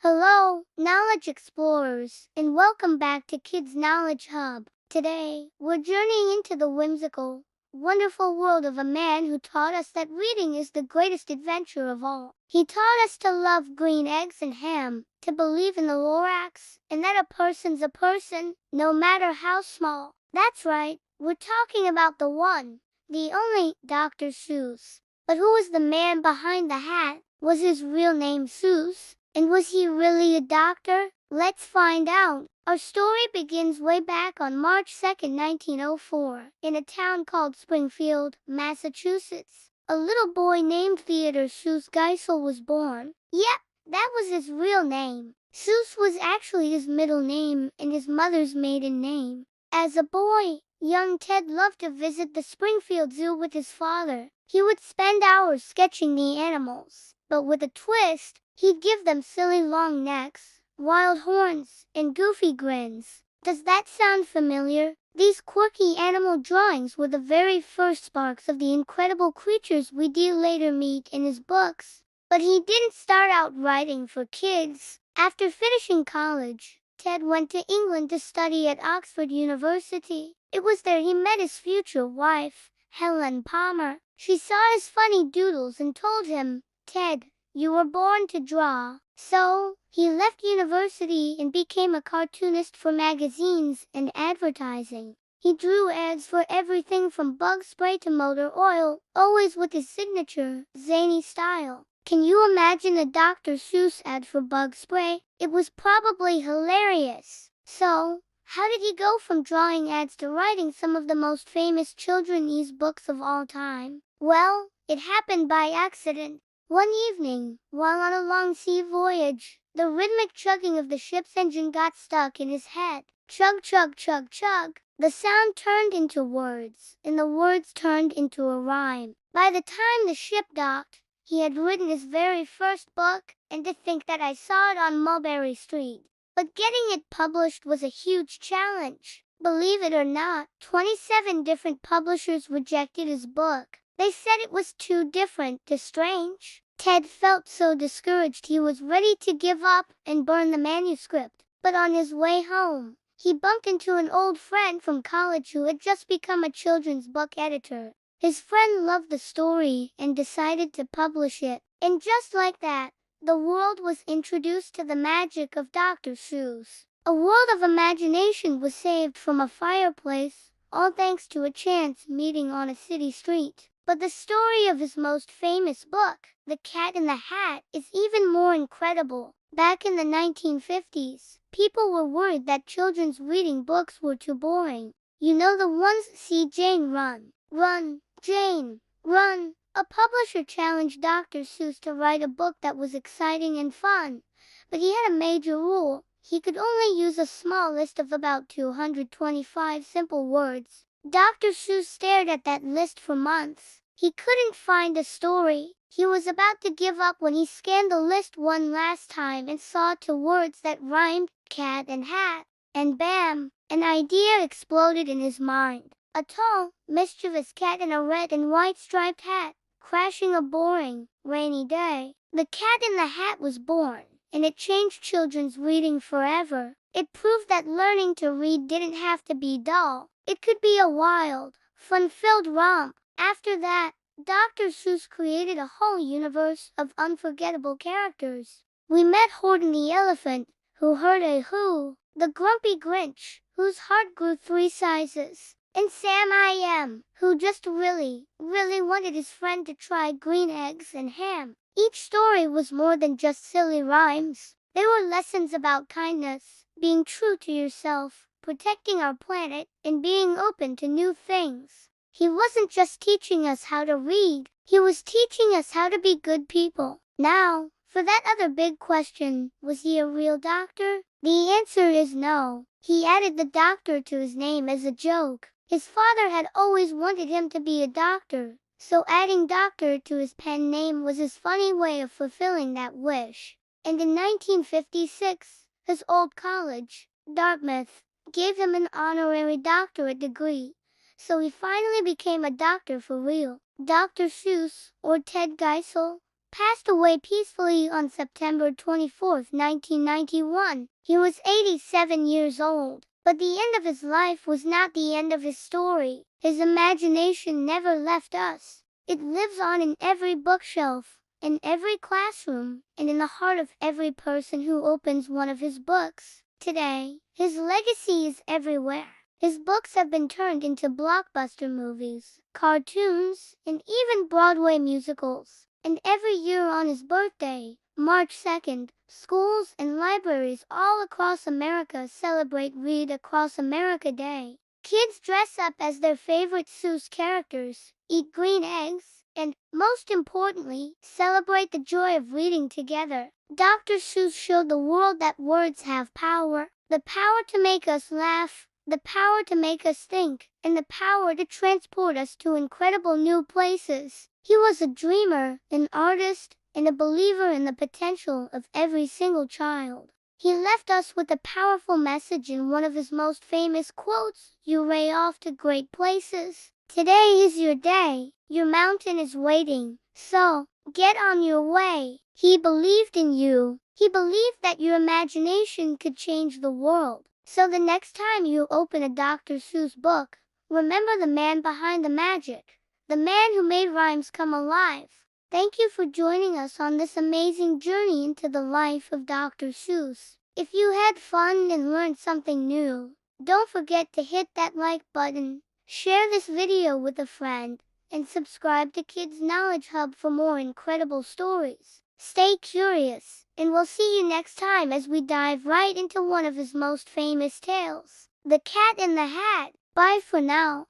Hello, knowledge explorers, and welcome back to Kids Knowledge Hub. Today, we're journeying into the whimsical, wonderful world of a man who taught us that reading is the greatest adventure of all. He taught us to love green eggs and ham, to believe in the Lorax, and that a person's a person, no matter how small. That's right, we're talking about the one, the only, Dr. Seuss. But who was the man behind the hat? Was his real name Seuss? And was he really a doctor? Let's find out. Our story begins way back on March 2nd, 1904, in a town called Springfield, Massachusetts. A little boy named Theodore Seuss Geisel was born. Yep, that was his real name. Seuss was actually his middle name and his mother's maiden name. As a boy, young Ted loved to visit the Springfield Zoo with his father. He would spend hours sketching the animals, but with a twist. He'd give them silly long necks, wild horns, and goofy grins. Does that sound familiar? These quirky animal drawings were the very first sparks of the incredible creatures we'd later meet in his books. But he didn't start out writing for kids. After finishing college, Ted went to England to study at Oxford University. It was there he met his future wife, Helen Palmer. She saw his funny doodles and told him, "Ted, you were born to draw." So, he left university and became a cartoonist for magazines and advertising. He drew ads for everything from bug spray to motor oil, always with his signature, zany style. Can you imagine a Dr. Seuss ad for bug spray? It was probably hilarious. So, how did he go from drawing ads to writing some of the most famous children's books of all time? Well, it happened by accident. One evening, while on a long sea voyage, the rhythmic chugging of the ship's engine got stuck in his head. Chug, chug, chug, chug. The sound turned into words, and the words turned into a rhyme. By the time the ship docked, he had written his very first book, and to think that I saw it on Mulberry Street. But getting it published was a huge challenge. Believe it or not, 27 different publishers rejected his book. They said it was too different, too strange. Ted felt so discouraged he was ready to give up and burn the manuscript. But on his way home, he bumped into an old friend from college who had just become a children's book editor. His friend loved the story and decided to publish it. And just like that, the world was introduced to the magic of Dr. Seuss. A world of imagination was saved from a fireplace, all thanks to a chance meeting on a city street. But the story of his most famous book, The Cat in the Hat, is even more incredible. Back in the 1950s, people were worried that children's reading books were too boring. You know the ones, "See Jane Run, Run, Jane, Run." A publisher challenged Dr. Seuss to write a book that was exciting and fun. But he had a major rule. He could only use a small list of about 225 simple words. Dr. Seuss stared at that list for months. He couldn't find a story. He was about to give up when he scanned the list one last time and saw two words that rhymed, cat and hat. And bam, an idea exploded in his mind. A tall, mischievous cat in a red and white striped hat, crashing a boring, rainy day. The Cat in the Hat was born, and it changed children's reading forever. It proved that learning to read didn't have to be dull. It could be a wild, fun-filled romp. After that, Dr. Seuss created a whole universe of unforgettable characters. We met Horton the elephant, who heard a who, the grumpy Grinch, whose heart grew 3 sizes, and Sam I Am, who just really wanted his friend to try green eggs and ham. Each story was more than just silly rhymes. They were lessons about kindness, being true to yourself, protecting our planet, and being open to new things. He wasn't just teaching us how to read, he was teaching us how to be good people. Now, for that other big question, was he a real doctor? The answer is no. He added the doctor to his name as a joke. His father had always wanted him to be a doctor, so adding doctor to his pen name was his funny way of fulfilling that wish. And in 1956, his old college, Dartmouth, gave him an honorary doctorate degree. So he finally became a doctor for real. Dr. Seuss, or Ted Geisel, passed away peacefully on September 24, 1991. He was 87 years old. But the end of his life was not the end of his story. His imagination never left us. It lives on in every bookshelf, in every classroom, and in the heart of every person who opens one of his books. Today, his legacy is everywhere. His books have been turned into blockbuster movies, cartoons, and even Broadway musicals. And every year on his birthday, March 2nd, schools and libraries all across America celebrate Read Across America Day. Kids dress up as their favorite Seuss characters, eat green eggs, and, most importantly, celebrate the joy of reading together. Dr. Seuss showed the world that words have power. The power to make us laugh, the power to make us think, and the power to transport us to incredible new places. He was a dreamer, an artist, and a believer in the potential of every single child. He left us with a powerful message in one of his most famous quotes: "You ray off to great places. Today is your day. Your mountain is waiting. So, get on your way." He believed in you. He believed that your imagination could change the world. So the next time you open a Dr. Seuss book, remember the man behind the magic, the man who made rhymes come alive. Thank you for joining us on this amazing journey into the life of Dr. Seuss. If you had fun and learned something new, don't forget to hit that like button, share this video with a friend, and subscribe to Kids Knowledge Hub for more incredible stories. Stay curious, and we'll see you next time as we dive right into one of his most famous tales, The Cat in the Hat. Bye for now.